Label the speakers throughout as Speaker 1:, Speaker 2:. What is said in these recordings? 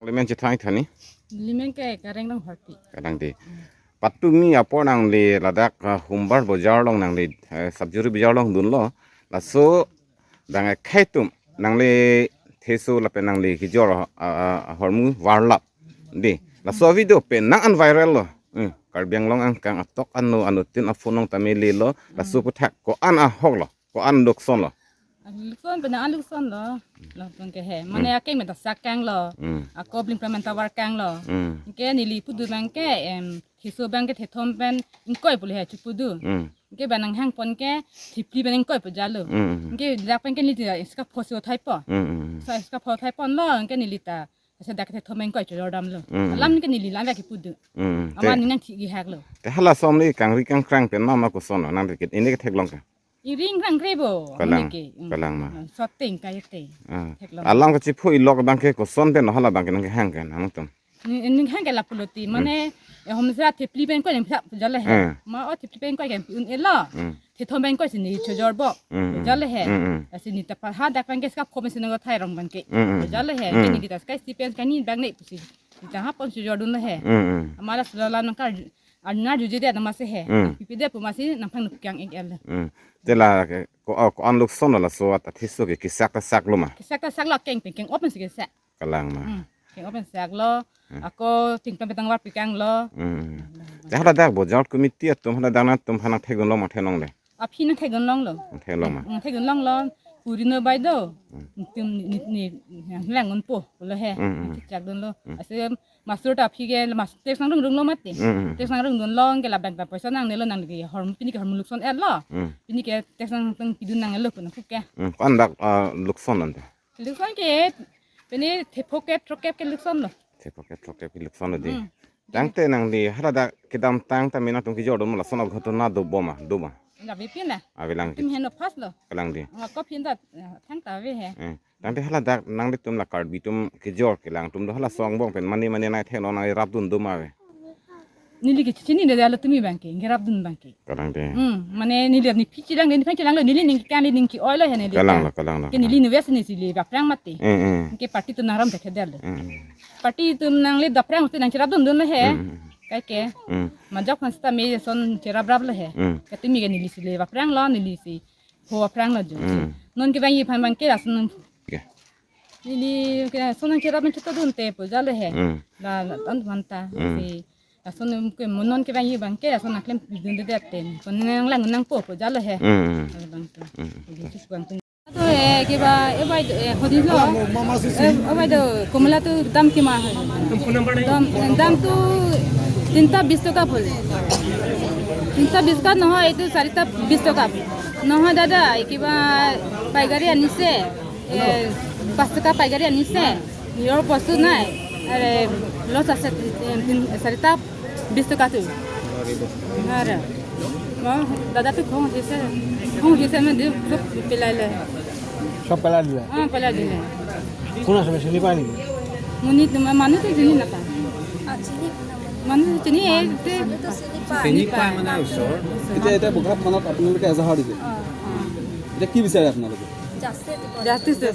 Speaker 1: Lemen cithai thani
Speaker 2: Limen ke kareng dong harti.
Speaker 1: kadang di patumi apo nang le ladak humbar bajar long nang le sabjuri bajar long dun lo la so dang khaitum nang le theso la pe nang le kijor hormu warlap di la so video pe nang an viral lo karbiang long ang kang atok anu tin afonong tamile lo la so puthak ko an a hok lo ko an lokson lo
Speaker 2: Lukson bena lukson lo. Lo pun ke he. Manaake meta sakang lo. Ako implementa warkang lo. Ke nili pudu bangke hiso bangke thethom ben inkoi pule he chupudu. Ke banang hang pon ke thipli ben inkoi pujalo. Ke dak pen ke nili iska phosio thaipo. Sa iska pho thaipo lo ke nili ta sa dak thethom inkoi chodam lo. Lam ke nili lam ke pudu. Aman nang thi gi hak lo.
Speaker 1: te hala som ni kang ri kang krang pe ma ko son nang de ini ke thek long ka
Speaker 2: Iring rang krebo.
Speaker 1: kalang ma
Speaker 2: Soting kayate.
Speaker 1: alang ka chi phui lok bang ke ko son pe no hala bang ke nang hang kan nang tum
Speaker 2: Ning hang ke lapuloti mane homsra thepli ben ko nem jale he ma o thepli ben ko gen un ela the thom ben ko sini chojor bo jale he asini ta ha dak ben ke ska khom sini go thai rong ban ke jale he ke ni ta sky stipen kani bang nei pusi ta ha pon chojor dun he amara sala nang ka anna juje de na mase he pipide pu masi nang phang nukyang ek el
Speaker 1: te la ko an lok son la so at thiso ke kisak ta sak lo ma
Speaker 2: kisak ta sak la keng peng open sig sa
Speaker 1: kalang ma
Speaker 2: keng open sak lo ako ting petang war pikang lo
Speaker 1: te hala dak bo jart committee tum hala dana tum hana thegon lo ma thenong le
Speaker 2: a phi na khegon long lo
Speaker 1: thelong ma
Speaker 2: khegon long lo puri no bai do tum ni langon po lo he chak don lo ase master ta phi ge mas tek sang rung lo mate tek sang rung don long ge la bank ta paisa nang ne lo nang ge horm pini ge horm lukson er lo pini ge tek sang tang pidun nang lo ko na ku ke
Speaker 1: an dak lukson nan de
Speaker 2: lukson ke pini thepoket trokep ke lukson lo
Speaker 1: te lukson de dang te nang di hala dak kidam tang ta mina tum ki jor dum la son ghotona do boma
Speaker 2: na be pin na
Speaker 1: avilang
Speaker 2: tim hen no pas lo
Speaker 1: kalang di
Speaker 2: ko pin da thang ta ve he
Speaker 1: dang te hala dak nang di tum la card bitum ki jor kilang tum do hala song bong pen mani nai the no na rap dun dum ave
Speaker 2: nili ke chini de ala tumi banke ngerap dun banke
Speaker 1: kalang de
Speaker 2: mane nili ni pichi lang ni panchi lang lo nili ning kan ning ki oil he ne
Speaker 1: kalang la
Speaker 2: ke nili ni wes ni sili ba prang mate ke party tu naram dekhe del party tu nang le da prang tu nang chirap dun lo he kai ke majak khasta me son chirap rap lo he ke tumi ke nili sili ba prang lo nili si ho prang lo jo non ke bang yi phan bang ke asun nili ke son chirap men chota dun te po jale he la tan manta si ason ke monon ke bang yi bang ke ason aklem dun de ten kon nang lang nang po po jale he bang tu तो है कि बा ए भाई होदी लो ए भाई तो कमला तो दाम की मा है दाम तो 320 টাকা बोल 320 का न हो ए तो 420 টাকা न हो दादा कि बा पाइगारी आनिसे 5 টাকা पाइगारी आनिसे योर बस्तु নাই अरे लॉस আছে 420 টাকা তো अरे दादा तो खों हिस्से में दे सब पिलाइले
Speaker 3: सब पेला दिले
Speaker 2: पेला दिले
Speaker 3: কোন আসবে চিনি পায় নাকি
Speaker 2: मुनि मानु तो चिनी ना पाए मानु चिनी ए
Speaker 3: চিনি পায় মানে ওচৰ এতিয়া বগা থানাত আপোনালোকে এজাহাৰ দিছে এতিয়া কি বিচাৰে আপোনালোকে
Speaker 2: जास्ती से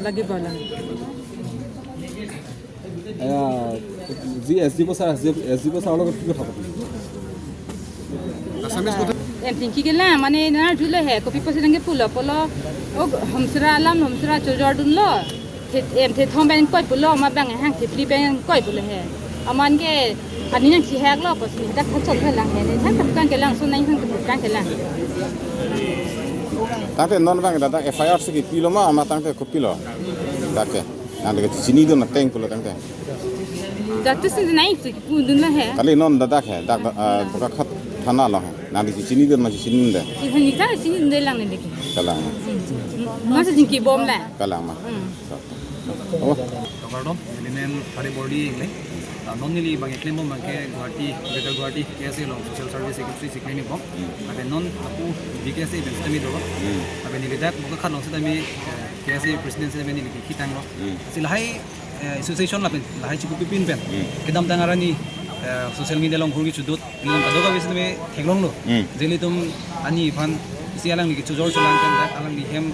Speaker 2: लगी बोला
Speaker 3: যি এসডি বছৰ এসডি বছৰ লগত কি কথা পাতিছে
Speaker 2: em tingki ke la mane na jule he kopi pose dange pulo polo o homsra alam homsra chojor dun lo em the thom ben koi pulo ma bang hang thipli ben koi pulo he aman ke ani nang chi hak lo pos ni ta khol chol lang he ne thang kan ke lang sun nai hang kan ke lang
Speaker 1: tang te non bang da FIR se ki pilo ma ama tang te ko pilo dak ke nang de sini do na teng pulo tang te
Speaker 2: जाते से नहीं से पुदन है
Speaker 1: kali non da dak he dak boka khat thana lo he nang di sini do ma sini de
Speaker 2: ini kan sini de lang ne deki
Speaker 1: kalang
Speaker 2: masa jinki bom la
Speaker 1: kalang ma
Speaker 4: Tokardo, Linen Paribodi, non-nili bang eklemo bangke Guwahati, Greater Guwahati, KSA long Social Service Secretary Secretary bang, abe non aku BKSA ben setami do, abe nilidat buka kan long setami KSA President setami nili kitang lo, silahai association la pen, lahai cukup pipin pen, kedam tangarani social media long kurgi cudut, bilang kadoga bisa setami teglong lo, jadi tum ani fan si alang ni chujor chulang pen alang ni hem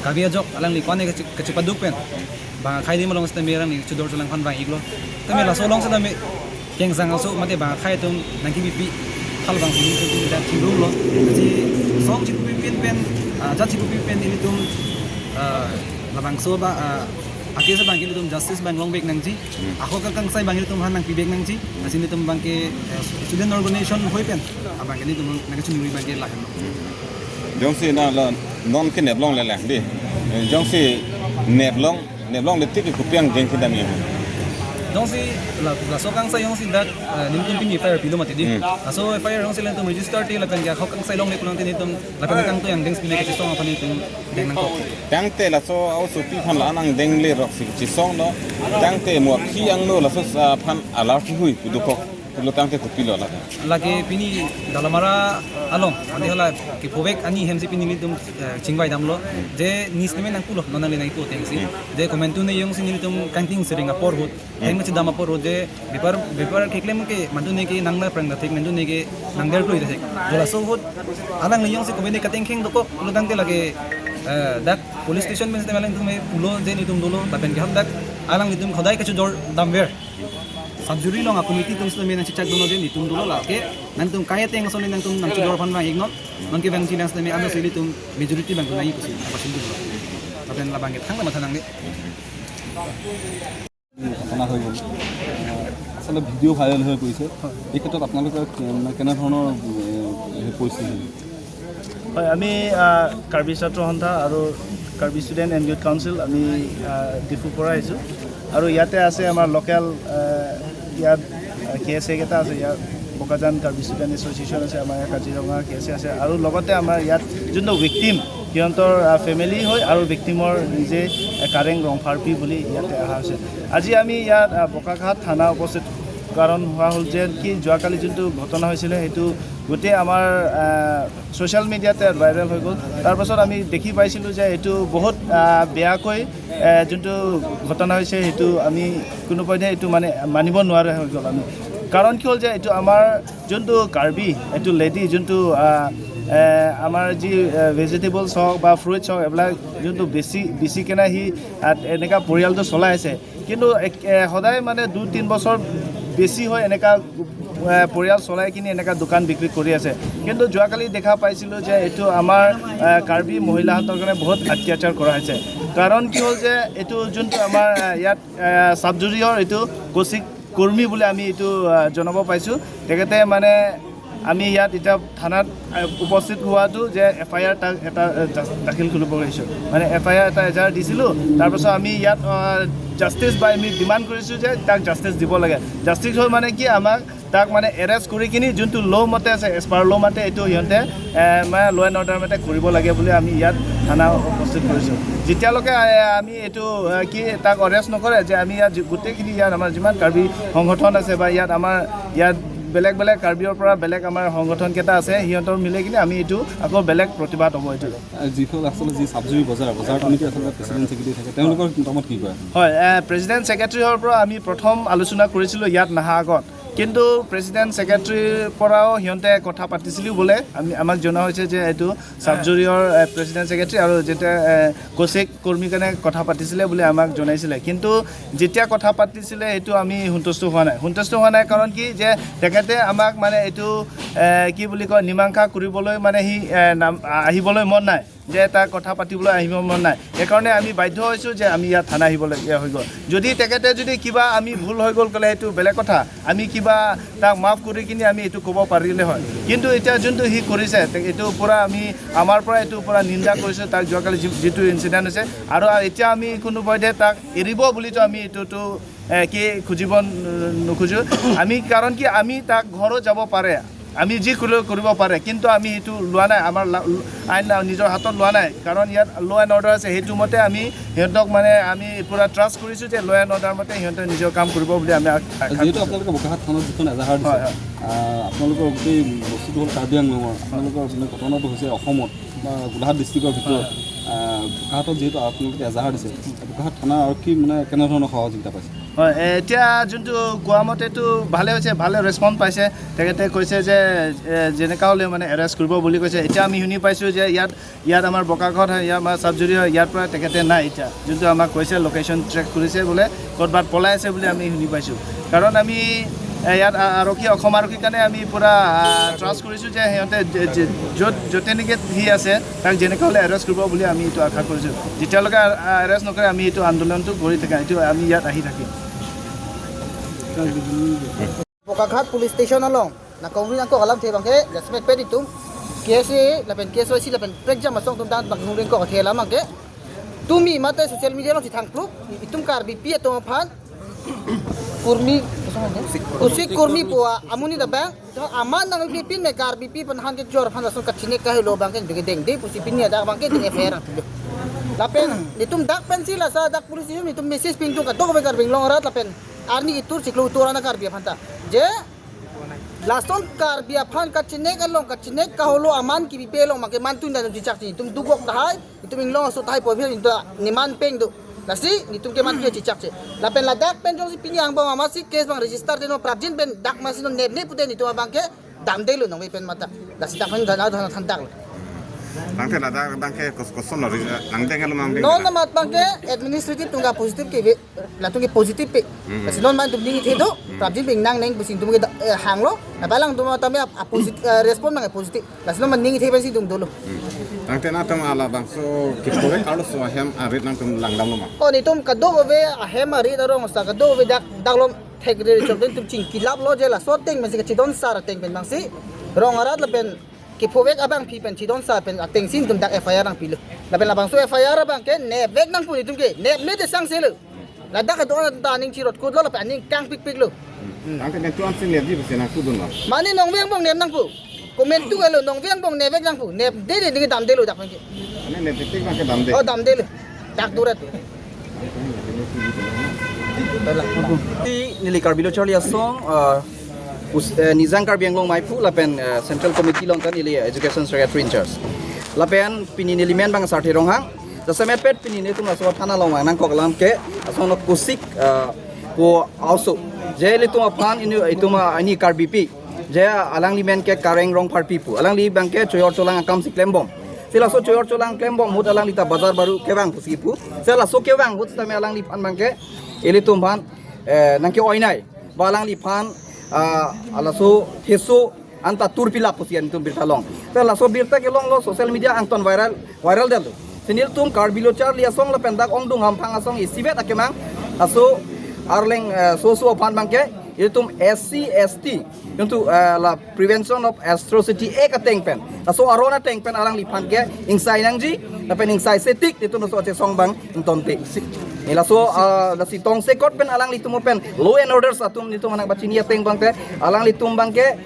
Speaker 4: kabia jok alang ni kone kecepaduk pen bang khai di malong sta merang ni chudor chulang phan bang iglo tame la so long sa tame keng sang so mate bang khai tum nang ki bi khal bang ni tu da thingru lo ji song chi pi pen ja chi pi pen ni tum la bang so ba ake sa bang ki tum justice bang long bek nang ji ako ka kang sai bang tum han nang pi bek nang ji asin tum bang ke student organization hoi pen abang ni tum nang chu ni bang ke la
Speaker 1: giống si na là non cái nẹp long lại đi giống si nẹp long để tích cái cục piang trên cái đầm này
Speaker 4: donc si la so kang sa yong si dat nim tum pin fire pilo mati di so fire yong si lang tum register ti la pen ga khok kang sai long le kulong tin tum la pen kang tu yang deng spin ke song apani tum deng nang ko
Speaker 1: đang tê là so áo số pi phan là anh deng le rock chỉ song đó đang tê mua khi anh nô là so phan alar ki hui kudu ko kudu tang tê kupi lo là
Speaker 4: lagi pini dalamara along andi hala ki povek ani hemsi pini tum chingwai dam lo je nis ne nang pulo nonang le nai ko teng si je comment tu ne yong si ni tum kanting sering apor hut heng chi dam apor hut je bipar ke klem ke mandu ne ke nang na prang da thek mandu ne ke nang der kloi thek jola so hut alang le yong si comment ka teng kheng do ko lu dang te lage dak police station men stemelang tum pulo je ni tum dolo tapen ke hak dak alang ni tum khodai ka chu jor dam ver subjury long committee tum slo men chichak dono den tum dolo la ke nang tum kaya teng so nang tum nang chudor phan ba ignot nang ke bang silence me ando sili tum majority bang nai ko apa sindu tapen la bang thang la mathanang ni
Speaker 3: ঘটনা হৈ গ'ল আচলতে video' viral হৈ পৰিছে এই ক্ষেত্ৰত আপোনালোকে কেনেধৰণৰ পৰিস্থিতি
Speaker 5: হয় আমি কাৰ্বি ছাত্ৰ সন্থা আৰু Karbi student and youth council আমি ডিফুৰ পৰা আহিছোঁ আৰু ইয়াতে আছে আমাৰ লোকেল ইয়াত KSA কেইটা আছে ইয়াত বোকাজান কাৰ্বি ষ্টুডেণ্ট এছ'চিয়েশ্যন আছে আমাৰ ইয়াত কাজিৰঙা KSA আছে আৰু লগতে আমাৰ ইয়াত যোনটো ভিক্টিম সিহঁতৰ ফেমিলি হয় আৰু ভিক্টিমৰ নিজে কাৰেং ৰংফাৰপি বুলি ইয়াতে অহা হৈছে আজি আমি ইয়াত বোকাঘাট থানা উপস্থিত কাৰণ হোৱা হ'ল যে কি যোৱাকালি যোনটো ঘটনা হৈছিলে সেইটো গোটেই আমাৰ ছ'চিয়েল মিডিয়াতে ভাইৰেল হৈ গ'ল তাৰপাছত আমি দেখি পাইছিলোঁ যে এইটো বহুত বেয়াকৈ যোনটো ঘটনা হৈছে সেইটো আমি কোনোপধ্যে এইটো মানে মানিব নোৱাৰা হৈ গ'ল আমি কাৰণ কি হ'ল যে এইটো আমাৰ যোনটো কাৰ্বি এইটো লেডি যোনটো আমাৰ যি ভেজিটেবলছ হওক বা ফ্ৰুইটছ হওক এইবিলাক যোনটো বেছিকেনে সি এনেকুৱা পৰিয়ালটো চলাই আছে কিন্তু সদায় মানে 2-3 বছৰ বেছি হয় এনেকুৱা পৰিয়াল চলাই কিনি এনেকুৱা দোকান বিক্ৰী কৰি আছে কিন্তু যোৱাকালি দেখা পাইছিলোঁ যে এইটো আমাৰ কাৰ্বি মহিলাহঁতৰ কাৰণে বহুত অত্যাচাৰ কৰা হৈছে কাৰণ কি হ'ল যে এইটো যোনটো আমাৰ ইয়াত চাবজুৰিৰ এইটো কৌশিক কৰ্মী বুলি আমি এইটো জনাব পাইছোঁ তেখেতে মানে আমি ইয়াত এতিয়া থানাত উপস্থিত হোৱাটো যে FIR তাক এটা দাখিল কৰিব পাৰিছোঁ মানে FIR এটা এজাহাৰ দিছিলোঁ তাৰপাছত আমি ইয়াত জাষ্টিছ বা আমি ডিমাণ্ড কৰিছোঁ যে তাক জাষ্টিছ দিব লাগে জাষ্টিছ হ'ল মানে কি আমাক তাক মানে এৰেষ্ট কৰি কিনি যোনটো ল' মতে আছে এজ পাৰ ল' মতে এইটো সিহঁতে মানে ল' এণ্ড অৰ্ডাৰ মতে কৰিব লাগে বুলি আমি ইয়াত থানা উপস্থিত কৰিছোঁ যেতিয়ালৈকে আমি এইটো কি তাক অৰেষ্ট নকৰে যে আমি ইয়াত গোটেইখিনি ইয়াত আমাৰ যিমান কাৰ্বি সংগঠন আছে বা ইয়াত আমাৰ ইয়াত বেলেগ বেলেগ কাৰ্বিৰ পৰা বেলেগ আমাৰ সংগঠন কেইটা আছে সিহঁতৰ মিলি কিনে আমি এইটো আকৌ বেলেগ প্ৰতিবাদ হ'ব এইটো
Speaker 3: যিখন আচলতে যি চাবজুৰি বজাৰ কমিটি আচলতে প্ৰেচিডেণ্ট ছেক্ৰেটাৰী থাকে তেওঁলোকৰ মতামত কি কয়
Speaker 5: হয় প্ৰেচিডেণ্ট ছেক্ৰেটাৰীৰ পৰা আমি প্ৰথম আলোচনা কৰিছিলোঁ ইয়াত নাহা আগত কিন্তু প্ৰেচিডেণ্ট ছেক্ৰেটাৰীৰ পৰাও সিহঁতে কথা পাতিছিলোঁ বোলে আমাক জনোৱা হৈছে যে এইটো চাবজুৰিৰ প্ৰেচিডেণ্ট ছেক্ৰেটাৰী আৰু যেতিয়া কৌশিক কৰ্মীৰ কাৰণে কথা পাতিছিলে বুলি আমাক জনাইছিলে কিন্তু যেতিয়া কথা পাতিছিলে সেইটো আমি সন্তুষ্ট হোৱা নাই কাৰণ কি যে তেখেতে আমাক মানে এইটো কি বুলি কয় মীমাংসা কৰিবলৈ মানে সি আহিবলৈ মন নাই যে তাক কথা পাতিবলৈ আহিব মন নাই সেইকাৰণে আমি বাধ্য হৈছোঁ যে আমি ইয়াত থানা আহিবলগীয়া হৈ গ'ল যদি তেখেতে যদি কিবা আমি ভুল হৈ গ'ল ক'লে সেইটো বেলেগ কথা আমি কিবা তাক মাফ কৰি কিনি আমি এইটো ক'ব পাৰিলে হয় কিন্তু এতিয়া যোনটো সি কৰিছে এইটো পূৰা আমি আমাৰ পৰা এইটো পূৰা নিন্দা কৰিছোঁ তাক যোৱাকালি যিটো ইনচিডেণ্ট হৈছে আৰু এতিয়া আমি কোনোপধ্যে তাক এৰিব বুলিতো আমি এইটোতো কি খুজিব নোখোজোঁ আমি কাৰণ কি আমি তাক ঘৰত যাব পাৰে আমি যি কৰিব পাৰে কিন্তু আমি এইটো লোৱা নাই আমাৰ আইন নিজৰ হাতত লোৱা নাই কাৰণ ইয়াত ল' এণ্ড অৰ্ডাৰ আছে সেইটো মতে আমি সিহঁতক মানে আমি পূৰা ট্ৰাষ্ট কৰিছোঁ যে ল' এণ্ড অৰ্ডাৰ মতে সিহঁতে নিজৰ কাম কৰিব বুলি আমি
Speaker 3: যিহেতু আপোনালোকে বোকাখাট থানাত যিখন এজাহাৰ দিছে আপোনালোকৰ গোটেই বস্তুটো হ'ল কাৰ্বি আংলঙৰ আপোনালোকৰ ঘটনাটো হৈছে অসমত বা গোলাঘাট ডিষ্ট্ৰিক্টৰ ভিতৰত বোকাহাটত যিহেতু আপোনালোকে এজাহাৰ দিছে বোকাহাট থানা আৰক্ষী মানে কেনেধৰণৰ সহযোগিতা পাইছে
Speaker 5: হয় এতিয়া যোনটো কোৱা মতেতো ভালে হৈছে ভালে ৰেছপন্স পাইছে তেখেতে কৈছে যে যেনেকা হ'লেও মানে এৰেষ্ট কৰিব বুলি কৈছে এতিয়া আমি শুনি পাইছোঁ যে ইয়াত আমাৰ বোকাঘাট হয় ইয়াত আমাৰ চাবজুৰি হয় ইয়াৰ পৰা তেখেতে নাই এতিয়া যোনটো আমাক কৈছে লোকেশ্যন ট্ৰেক কৰিছে বোলে ক'ৰবাত পলাই আছে বুলি আমি শুনি পাইছোঁ কাৰণ আমি ইয়াত আৰক্ষী অসম আৰক্ষীৰ কাৰণে আমি পূৰা ট্ৰাষ্ট কৰিছোঁ যে সিহঁতে য'তে নেকি সি আছে তাক যেনেকৈ হ'লে এৰেষ্ট কৰিব বুলি আমি এইটো আশা কৰিছোঁ যেতিয়ালৈকে এৰেষ্ট নকৰে আমি এইটো আন্দোলনটো কৰি থাকিম এইটো আমি ইয়াত আহি থাকিম
Speaker 6: Pokaghat police station along na kawin ako alam te bangke respect pe ditum kesi lapen keso si lapen prek jam masong tum dan bang nurin ko thela mangke tumi mate social media lo si thang proof itum kar bi pi to phan kurmi usik kurmi po amuni da bang aman nang bi pin me kar bi pi pan han ke jor phan so ka chine ka lo bangke de deng de pusi pin ya da bangke de fair lapen itum dak pencil sa dak police itum message ping to ka to be kar bing long rat lapen arni itur siklo uturana kar bi phanta je laston kar bi phan ka chine ka long ka chine ka holo aman ki bi pe long ma ke man tun da ji chak ni tum dugok dai itum ing long so thai po phe into niman peng do lasi ni tum ke man ke ji chak che la pen la dak pen jong si pinyang ba ma si case bang register de no prabjin pen dak ma si no neb ne pute ni to bang ke dam de lo no pen mata lasi dak han da than dak
Speaker 1: Lang te lada bang ke kosom lo lang te ngalo mang
Speaker 6: non na mat bang ke administrative tunga positive ke la tunga positive pe lasi non man tum ding the do prabjin bing nang neng busing tum ke hang lo na balang tum ta me positive respond mang positive lasi non man ning the pe si tum do lo
Speaker 1: lang te na tum ala bang so kipore kalo so hem arit nang tum lang dam lo ma
Speaker 6: oh ni tum ka do ve hem ari da rong sa ka do ve dak lo thek re chok den tum ching kilap lo je la so teng man si ka chidon sar teng pen bang si rong arat la pen ki povek abang pi pen chidon sa pen ateng sin tum dak FIR ang pilo la pen abang so FIR abang ke ne vek nang puni tum ke ne me de sang selo la dak do ta ning chirot kut lo la pen ning kang pik pik lo
Speaker 1: lang te tuan sin ne di bese na kudun lo
Speaker 6: mani nong veng bong nem nang pu komen tu galo nong veng bong ne vek nang pu ne de de dam de lo dak pen ke
Speaker 1: ane ne tik bang ke dam de
Speaker 6: oh dam de lo dak durat
Speaker 7: nili karbilo charlie asong nizang karbiang long maipu lapen central committee long kan nili education secretary in charge lapen pini nili men bang sarthi ronghang jasamet pet pini ne tum aswa thana long nang kok lam ke asong kusik ko also jeli tum aphan inu ituma ani karbipi je alang li men ke kareng rong par pipu alang li bang ke choyor cholang akam siklembom sila so choyor cholang klembom hut alang li ta bazar baru kebang pusipu sila so kebang hut tame alang li pan bang ke eli tum phan nang ke oinai balang li phan alaso heso anta turpila pusian tum birtalong sila so birta ke long lo social media angton viral delu sinil tum karbilo char li asong la pendak ong dung ham phang asong isibet akemang aso arleng so phan bang ke itum SC ST untuk la prevention of atrocity ek ateng pen aso arona teng pen alang lipan ke insai nangji lapen insai setik itu no so song bang intonte ila so la si tong sekot pen alang litum pen law and order satum nitum anak bachini ateng bang ke alang litum bang ke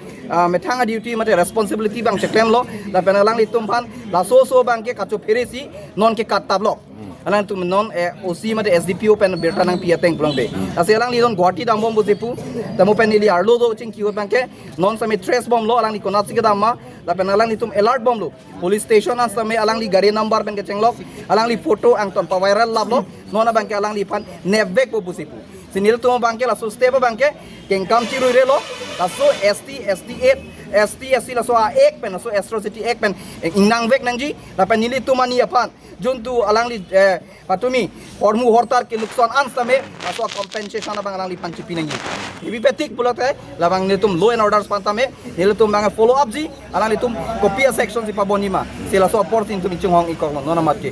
Speaker 7: methanga duty mate responsibility bang cheklem lo lapen alang litum phan la so bang ke kacho feresi non ke katab lo alang tu non OC mate SDPO pen berta nang piateng pulang be aselang li don Guwahati dam bom buzepu tamu pen li arlo do ching kiwa bangke non sami trace bom lo alang li konat sig damma la pen alang li tum alert bom lo police station an sami alang li gari number pen ke chenglok alang li photo ang ton pa viral lab lo non bangke alang li pan nevek bo buzepu sinil tum bangke la so step bangke kengkam chiru re lo la so ST 8 la so a ek pen so atrocity ek pen inang vek nangji la pen nili tumani apan juntu alang li patumi hormu hortar ke nuksan an same aso compensation abang alang li panci pinangi ibi betik bulate labang nitum law and orders pantame nitum bang follow up ji alang nitum kopia section si pabonima sila so opportunity tum chunghong ikong nona matke